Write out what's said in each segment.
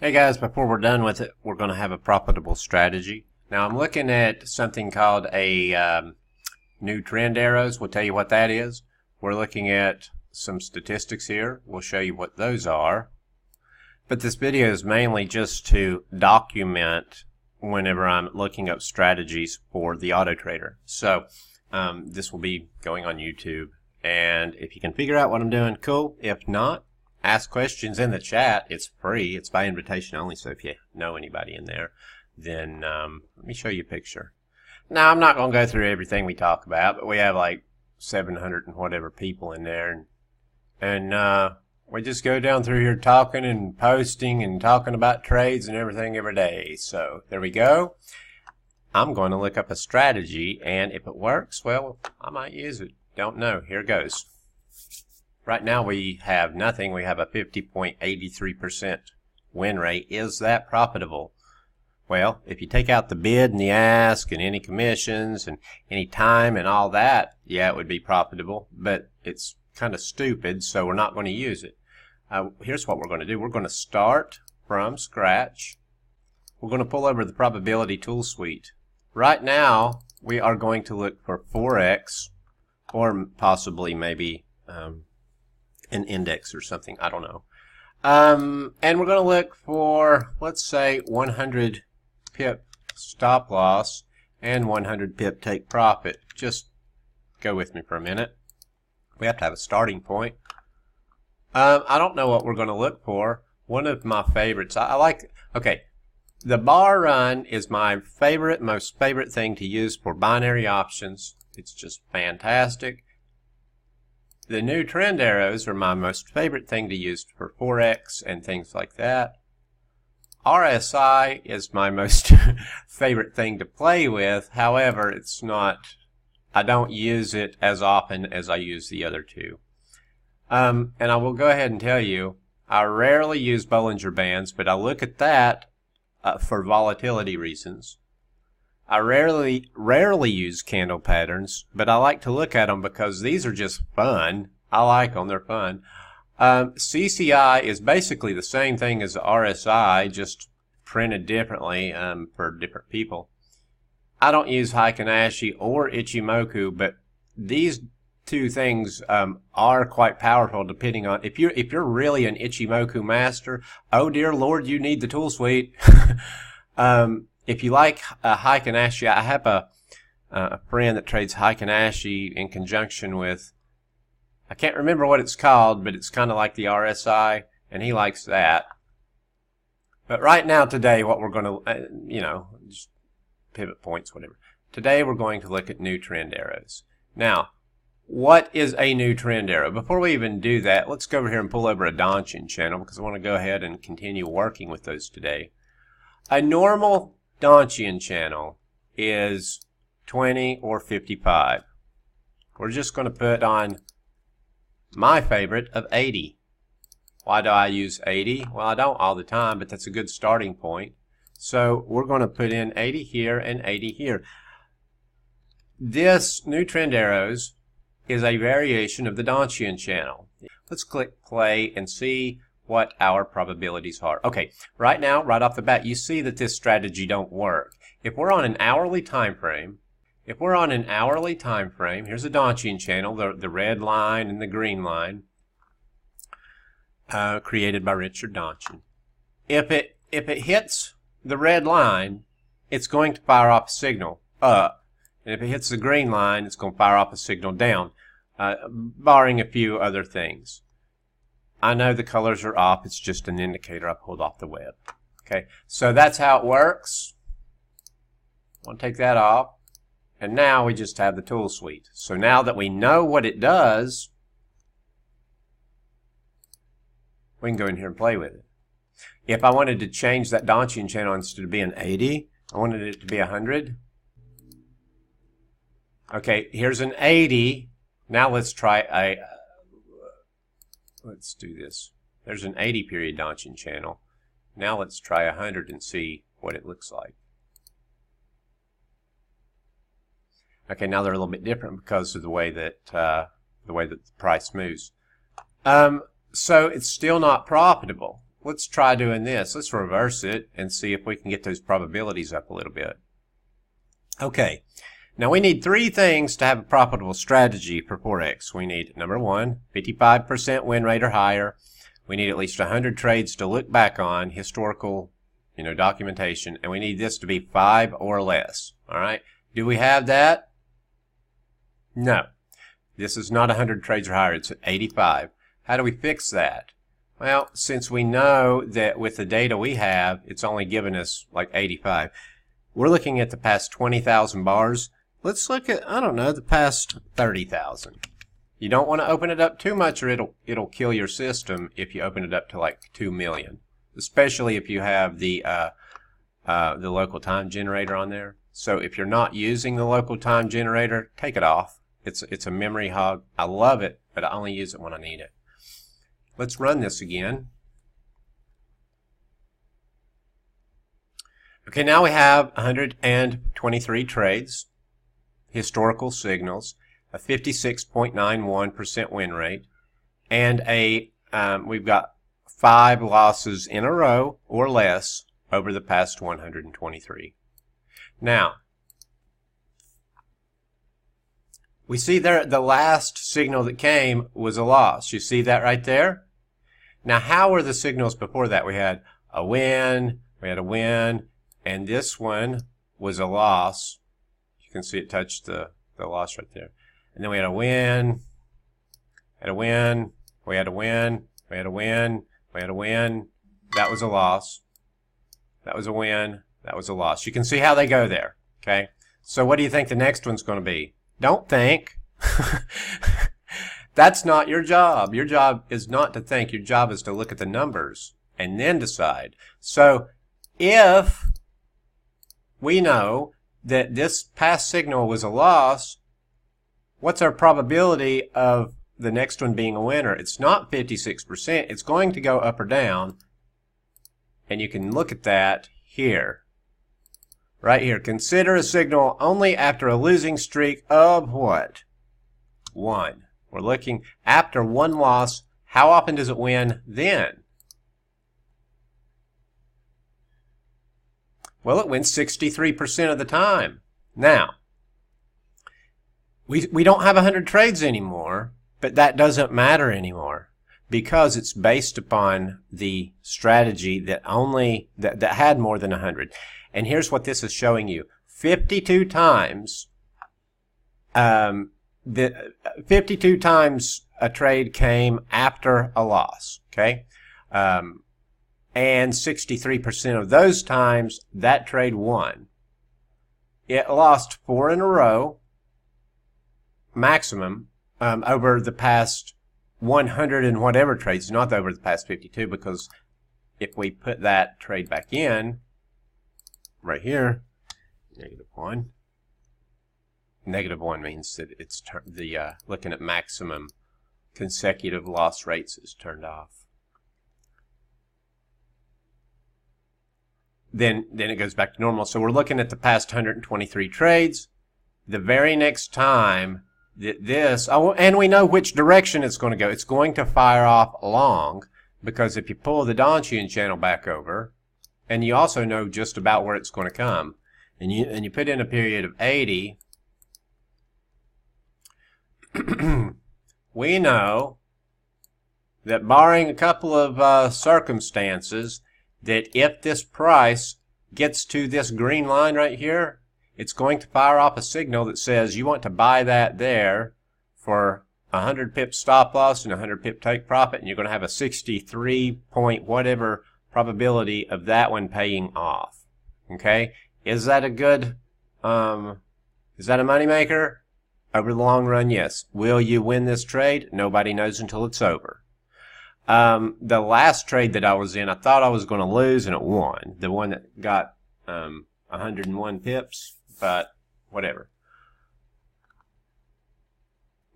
Hey guys, before we're done with it, we're going to have a profitable strategy. Now I'm looking at something called a new trend arrows. We'll tell you what that is. We're looking at some statistics here. We'll show you what those are. But this video is mainly just to document whenever I'm looking up strategies for the auto trader. So this will be going on YouTube. And if you can figure out what I'm doing, cool. If not, ask questions in the chat. It's free. It's by invitation only, so if you know anybody in there, then let me show you a picture. Now, I'm not going to go through everything we talk about, but we have like 700 and whatever people in there, and we just go down through here talking and posting and talking about trades and everything every day. So there we go. I'm going to look up a strategy, and if it works, well, I might use it. Don't know. Here goes. Right now we have nothing. We have a 50.83% win rate. Is that profitable? Well, if you take out the bid and the ask and any commissions and any time and all that, yeah, it would be profitable, but it's kind of stupid, so we're not going to use it. Here's what we're going to do. We're going to start from scratch. We're going to pull over the probability tool suite. Right now, we are going to look for Forex or possibly maybe an index or something. I don't know. And we're going to look for, let's say, 100 pip stop loss and 100 pip take profit. Just go with me for a minute. We have to have a starting point. I don't know what we're going to look for. One of my favorites, I like, okay, the bar run is my favorite, most favorite thing to use for binary options. It's just fantastic. The new trend arrows are my most favorite thing to use for Forex and things like that. RSI is my most favorite thing to play with. However, it's not, I don't use it as often as I use the other two. And I will go ahead and tell you, I rarely use Bollinger Bands, but I look at that for volatility reasons. I rarely use candle patterns, but I like to look at them because these are just fun. I like them. They're fun. CCI is basically the same thing as the RSI, just printed differently for different people. I don't use Heikin-Ashi or Ichimoku, but these two things are quite powerful depending on if you're really an Ichimoku master. Oh dear Lord, you need the tool suite. If you like Heikin-Ashi, I have a friend that trades Heikin-Ashi in conjunction with, I can't remember what it's called, but it's kind of like the RSI, and he likes that. But right now, today, what we're going to, just pivot points, whatever. Today, we're going to look at new trend arrows. Now, what is a new trend arrow? Before we even do that, let's go over here and pull over a Donchian channel because I want to go ahead and continue working with those today. A normal Donchian channel is 20 or 55. We're just going to put on my favorite of 80. Why do I use 80? Well, I don't all the time, but that's a good starting point. So we're going to put in 80 here and 80 here. This new trend arrows is a variation of the Donchian channel. Let's click play and see what our probabilities are. Okay, right now, right off the bat, you see that this strategy don't work. If we're on an hourly time frame, here's a Donchian channel, the red line and the green line, created by Richard Donchian. If it hits the red line, it's going to fire off a signal up, and if it hits the green line, it's going to fire off a signal down, barring a few other things. I know the colors are off. It's just an indicator I pulled off the web. Okay, so that's how it works. I want to take that off. And now we just have the tool suite. So now that we know what it does, we can go in here and play with it. If I wanted to change that Donchian channel instead of being 80, I wanted it to be 100. Okay, here's an 80. Now let's try let's do this. There's an 80 period Donchian channel. Now let's try 100 and see what it looks like. Okay, now they're a little bit different because of the way that the price moves. So it's still not profitable. let's try doing this. Let's reverse it and see if we can get those probabilities up a little bit. Okay, now we need three things to have a profitable strategy for Forex. We need, number one, 55% win rate or higher. We need at least 100 trades to look back on, historical, documentation, and we need this to be 5 or less. All right, do we have that? No. This is not 100 trades or higher, it's 85. How do we fix that? Well, since we know that with the data we have, it's only given us like 85. We're looking at the past 20,000 bars. Let's look at, I don't know, the past 30,000. You don't want to open it up too much or it'll kill your system if you open it up to like 2 million. Especially if you have the local time generator on there. So if you're not using the local time generator, take it off. It's a memory hog. I love it, but I only use it when I need it. Let's run this again. Okay, now we have 123 trades, historical signals, a 56.91% win rate, and we've got 5 losses in a row or less over the past 123. Now, we see there the last signal that came was a loss. You see that right there? Now, how were the signals before that? We had a win, and this one was a loss. You can see it touched the loss right there. And then we had a win, we had a win, we had a win, we had a win, we had a win. That was a loss. That was a win. That was a loss. You can see how they go there. Okay? So what do you think the next one's going to be? Don't think. That's not your job. Your job is not to think. Your job is to look at the numbers and then decide. So if we know that this past signal was a loss, what's our probability of the next one being a winner? It's not 56%. It's going to go up or down. And you can look at that here. Right here. Consider a signal only after a losing streak of what? 1. We're looking after 1 loss. How often does it win then? Well, it wins 63% of the time. Now, we don't have 100 trades anymore, but that doesn't matter anymore because it's based upon the strategy that had more than 100. And here's what this is showing you. 52 times 52 times a trade came after a loss, okay? And 63% of those times that trade won. It lost 4 in a row, maximum, over the past 100 and whatever trades, not over the past 52, because if we put that trade back in, right here, -1. -1 means that it's looking at maximum consecutive loss rates is turned off. Then it goes back to normal. So we're looking at the past 123 trades. The very next time and we know which direction it's going to go. It's going to fire off long, because if you pull the Donchian channel back over, and you also know just about where it's going to come, and you put in a period of 80, we know that barring a couple of circumstances, that if this price gets to this green line right here, it's going to fire off a signal that says you want to buy that there for 100 pip stop loss and 100 pip take profit, and you're going to have a 63 point whatever probability of that one paying off. Okay? Is that a good, is that a moneymaker? Over the long run, yes. Will you win this trade? Nobody knows until it's over. The last trade that I was in, I thought I was going to lose, and it won. The one that got 101 pips, but whatever.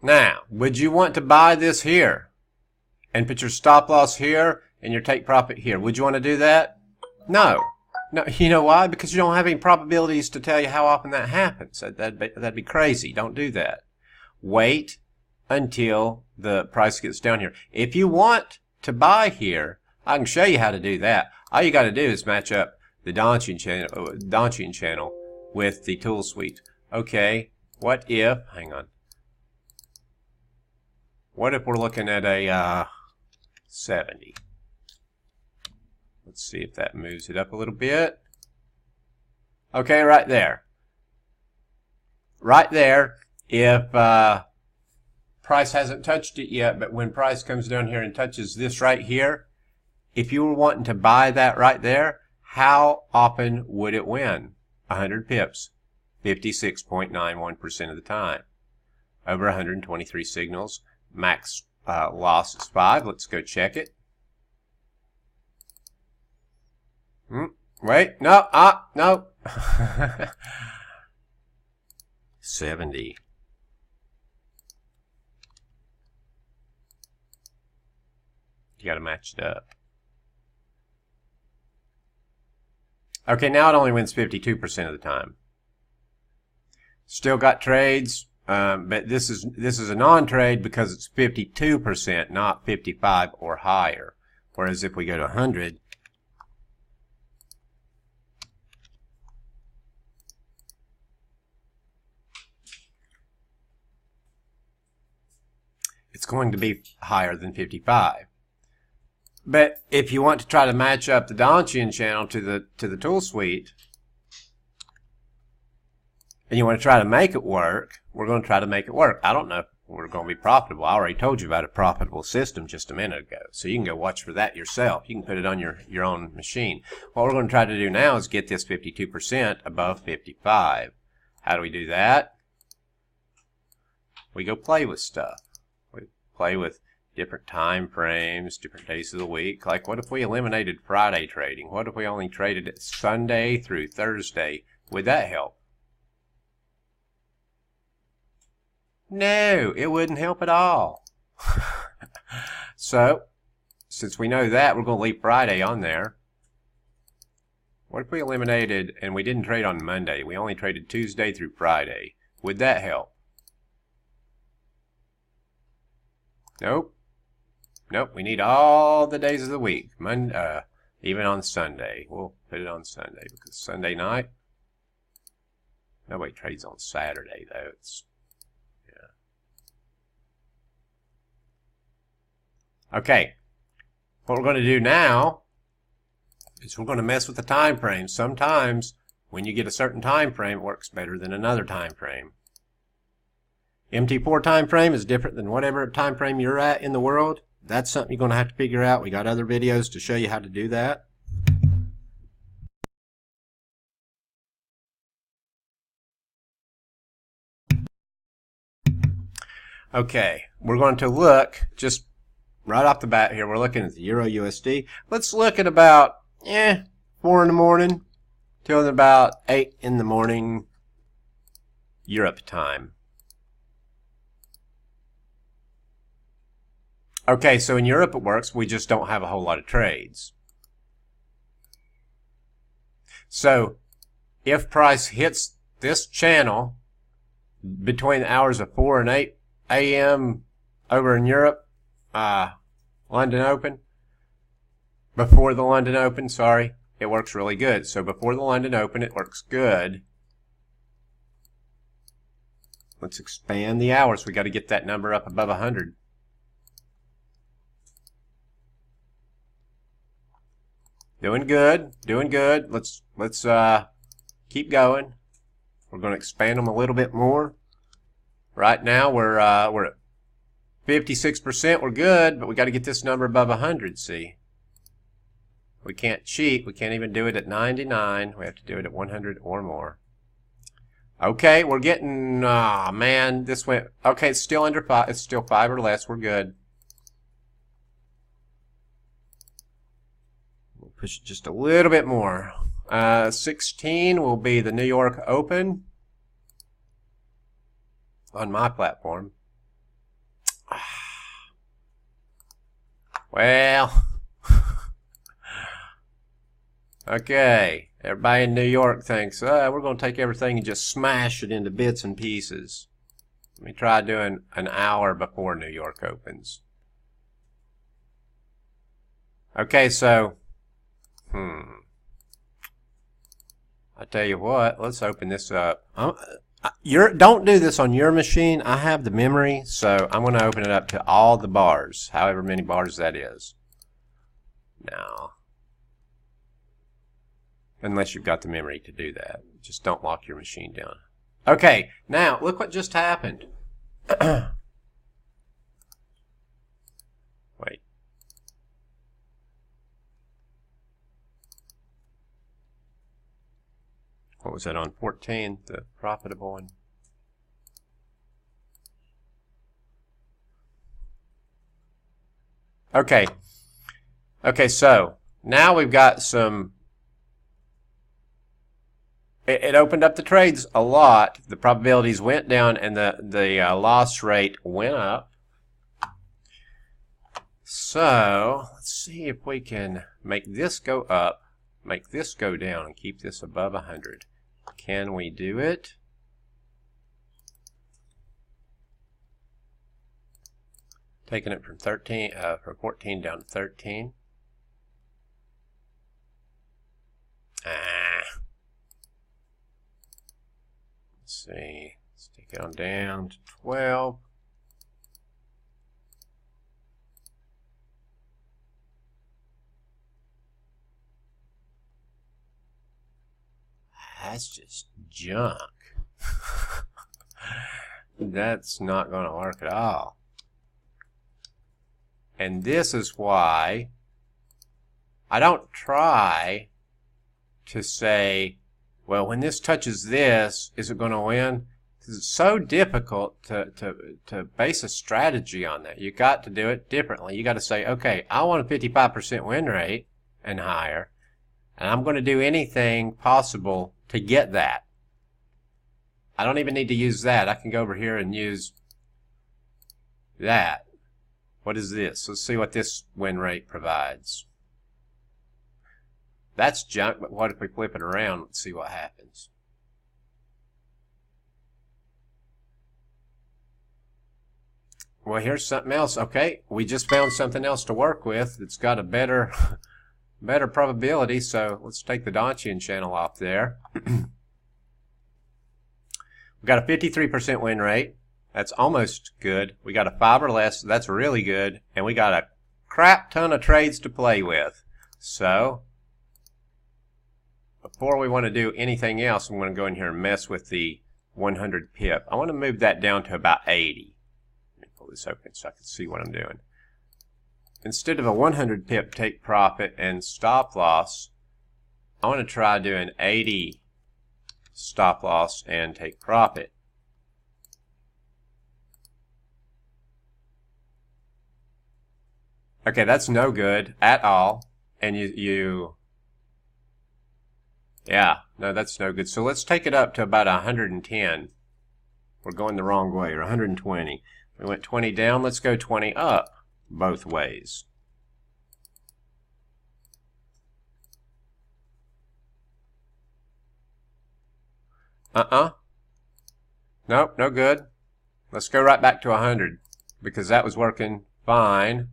Now, would you want to buy this here and put your stop loss here and your take profit here? Would you want to do that? No. No, you know why? Because you don't have any probabilities to tell you how often that happens. That'd be crazy. Don't do that. Wait until the price gets down here. If you want to buy here, I can show you how to do that. All you got to do is match up the Donchian channel with the tool suite. Okay, what if, hang on, what if we're looking at a 70? Let's see if that moves it up a little bit. Okay, right there. Right there, if price hasn't touched it yet, but when price comes down here and touches this right here, if you were wanting to buy that right there, how often would it win? 100 pips, 56.91% of the time. Over 123 signals, max loss is 5. Let's go check it. Wait, no, no. 70. You got to match it up. Okay, now it only wins 52% of the time. Still got trades, but this is a non-trade because it's 52%, not 55 or higher. Whereas if we go to 100, it's going to be higher than 55. But if you want to try to match up the Donchian channel to the tool suite, and you want to try to make it work, we're going to try to make it work. I don't know if we're going to be profitable. I already told you about a profitable system just a minute ago, so you can go watch for that yourself. You can put it on your own machine. What we're going to try to do now is get this 52% above 55. How do we do that? We go play with stuff. We play with different time frames, different days of the week. Like, what if we eliminated Friday trading? What if we only traded it Sunday through Thursday? Would that help? No, it wouldn't help at all. So, since we know that, we're going to leave Friday on there. What if we eliminated, and we didn't trade on Monday, we only traded Tuesday through Friday? Would that help? Nope. Nope, we need all the days of the week. Monday, even on Sunday. We'll put it on Sunday because Sunday night, nobody trades on Saturday though. It's, yeah. Okay, what we're going to do now is we're going to mess with the time frame. Sometimes when you get a certain time frame, it works better than another time frame. MT4 time frame is different than whatever time frame you're at in the world. That's something you're going to have to figure out. We got other videos to show you how to do that. Okay, we're going to look just right off the bat here. We're looking at the Euro USD. Let's look at about 4 in the morning till about 8 in the morning Europe time. Okay, so in Europe it works. We just don't have a whole lot of trades. So if price hits this channel between the hours of 4 and 8 a.m. over in Europe, London Open, before the London Open, sorry, it works really good. So before the London Open, it works good. Let's expand the hours. We got to get that number up above 100. Doing good, doing good. Let's keep going. We're going to expand them a little bit more. Right now we're at 56%. We're good, but we got to get this number above 100. See, we can't cheat. We can't even do it at 99. We have to do it at 100 or more. Okay, we're getting. Oh man, this went. Okay, it's still under 5. It's still 5 or less. We're good. Push it just a little bit more. 16 will be the New York Open on my platform. Well, okay. Everybody in New York thinks, we're going to take everything and just smash it into bits and pieces. Let me try doing an hour before New York opens. Okay, so, I tell you what, let's open this up. Don't do this on your machine. I have the memory, so I'm going to open it up to all the bars, however many bars that is. Now, unless you've got the memory to do that. Just don't lock your machine down. Okay, now, look what just happened. Wait. What was that on 14? The profitable one? Okay. Okay, so now we've got some. It opened up the trades a lot. The probabilities went down and the loss rate went up. So let's see if we can make this go up, make this go down, and keep this above 100. Can we do it? Taking it from 14 down to 13. Let's see. Let's take it on down to 12. That's just junk. That's not going to work at all. And this is why I don't try to say, well, when this touches this, is it going to win? Because it's so difficult to base a strategy on that. You got to do it differently. You got to say, okay, I want a 55% win rate and higher, and I'm going to do anything possible to get that. I don't even need to use that. I can go over here and use that. What is this? Let's see what this win rate provides. That's junk, but what if we flip it around? Let's see what happens. Well, here's something else. Okay, we just found something else to work with that's got a better probability. So let's take the Donchian channel off there. We've got a 53% win rate. That's almost good. We got a 5 or less. That's really good. And we got a crap ton of trades to play with. So before we want to do anything else, I'm going to go in here and mess with the 100 pip. I want to move that down to about 80. Let me pull this open so I can see what I'm doing. Instead of a 100 pip take profit and stop loss, I want to try doing 80 stop loss and take profit. Okay, that's no good at all. And yeah, no, that's no good. So let's take it up to about 110. We're going the wrong way, or 120. We went 20 down, let's go 20 up both ways. Nope, no good. Let's go right back to 100 because that was working fine.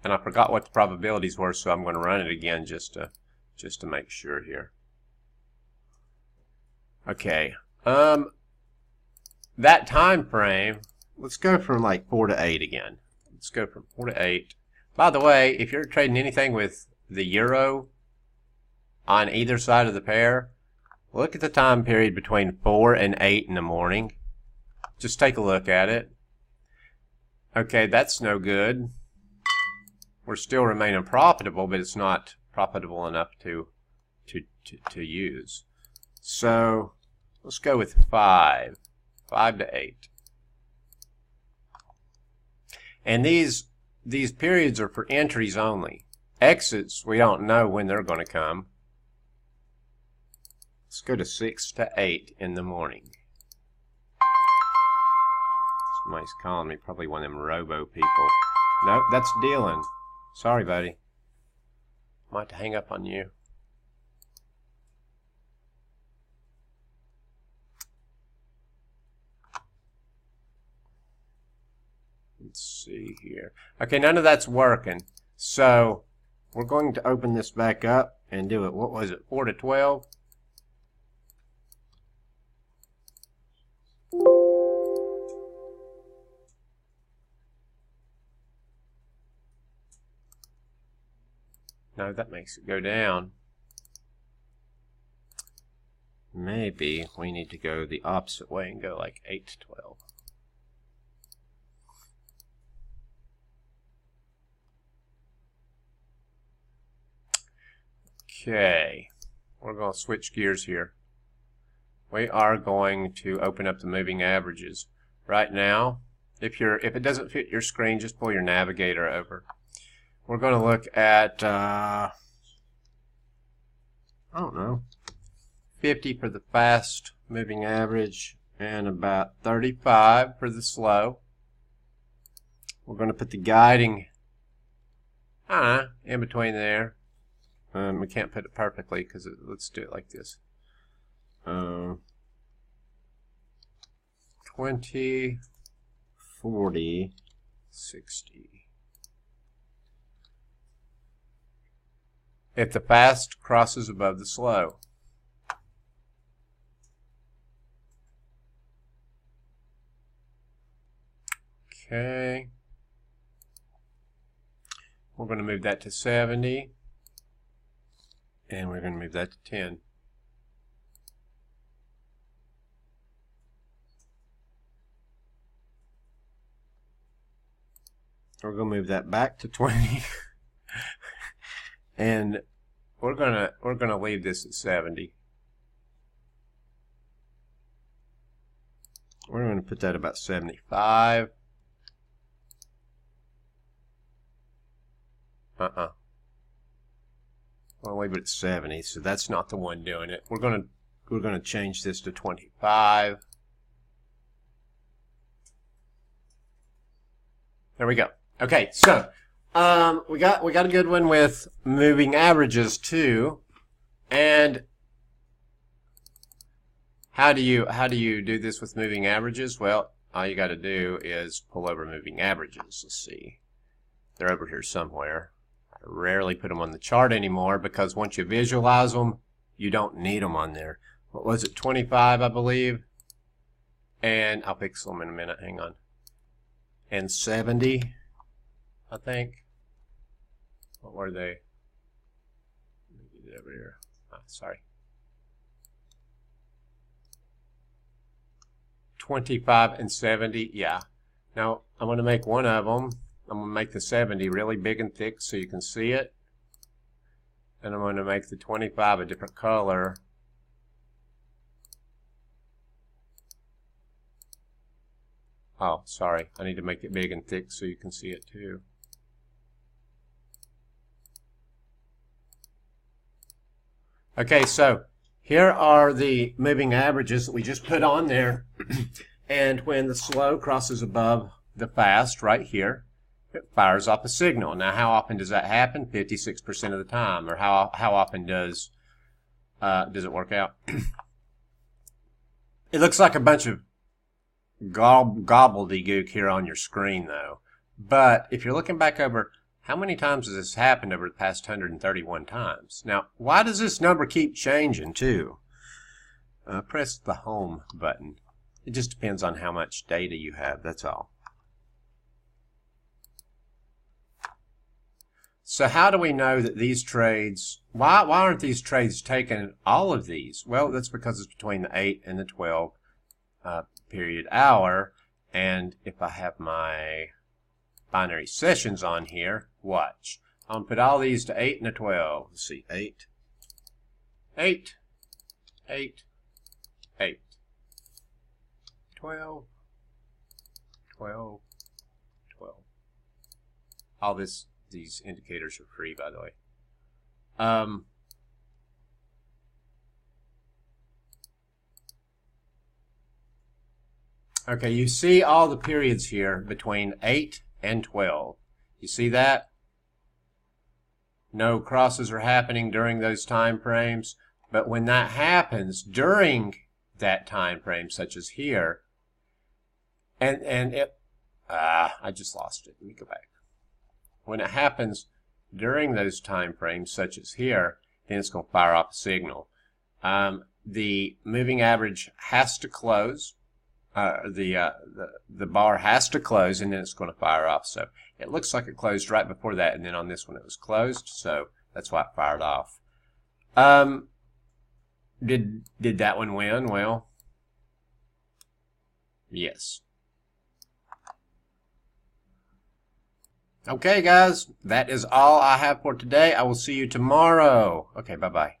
And I forgot what the probabilities were, so I'm going to run it again just to make sure here. Okay. That time frame, let's go from like 4 to 8 again. Let's go from 4 to 8. By the way, if you're trading anything with the euro on either side of the pair, look at the time period between 4 and 8 in the morning. Just take a look at it. Okay, that's no good. We're still remaining profitable, but it's not profitable enough to use. So let's go with 5 to 8. And these periods are for entries only. Exits, we don't know when they're going to come. Let's go to 6 to 8 in the morning. Somebody's calling me, probably one of them robo people. Nope, that's dealing. Sorry, buddy. Might have to hang up on you. Let's see here. Okay, none of that's working. So we're going to open this back up and do it. What was it? 4 to 12? No, that makes it go down. Maybe we need to go the opposite way and go like 8 to 12. Okay, we're going to switch gears here. We are going to open up the moving averages. Right now, if it doesn't fit your screen, just pull your navigator over. We're going to look at, I don't know, 50 for the fast moving average and about 35 for the slow. We're going to put the guiding in between there. We can't put it perfectly because let's do it like this. 20, 40, 60. If the fast crosses above the slow. Okay. We're going to move that to 70. And we're going to move that to 10. We're going to move that back to 20. And we're gonna leave this at 70. We're going to put that about 75. I'll leave it at 70, so that's not the one doing it. We're gonna change this to 25. There we go. Okay, so we got a good one with moving averages too. And how do you do this with moving averages? Well, all you got to do is pull over moving averages. Let's see. They're over here somewhere. I rarely put them on the chart anymore because once you visualize them, you don't need them on there. What was it? 25, I believe. And I'll fix them in a minute. Hang on. And 70, I think. What were they? Let me get it over here. Sorry. 25 and 70, yeah. Now, I'm going to make one of them. I'm going to make the 70 really big and thick so you can see it. And I'm going to make the 25 a different color. Oh, sorry. I need to make it big and thick so you can see it too. Okay, so here are the moving averages that we just put on there. And when the slow crosses above the fast right here, it fires off a signal. Now, how often does that happen? 56% of the time. Or how often does it work out? It looks like a bunch of gobbledygook here on your screen, though. But if you're looking back over, how many times has this happened over the past 131 times? Now, why does this number keep changing, too? Press the home button. It just depends on how much data you have, that's all. So how do we know that these trades, why aren't these trades taking all of these? Well, that's because it's between the 8 and the 12 period hour. And if I have my binary sessions on here, watch. I'm going to put all these to 8 and a 12. Let's see, 8, 8, 8, 8, 12, 12, 12. All these indicators are free, by the way. Okay, you see all the periods here between 8 and 12. You see that? No crosses are happening during those time frames, but when that happens during that time frame, such as here, and I just lost it. Let me go back. When it happens during those time frames, such as here, then it's going to fire off a signal. The moving average has to close. The bar has to close, and then it's going to fire off. So it looks like it closed right before that, and then on this one it was closed. So that's why it fired off. Did that one win? Well, yes. Okay, guys, that is all I have for today. I will see you tomorrow. Okay, bye-bye.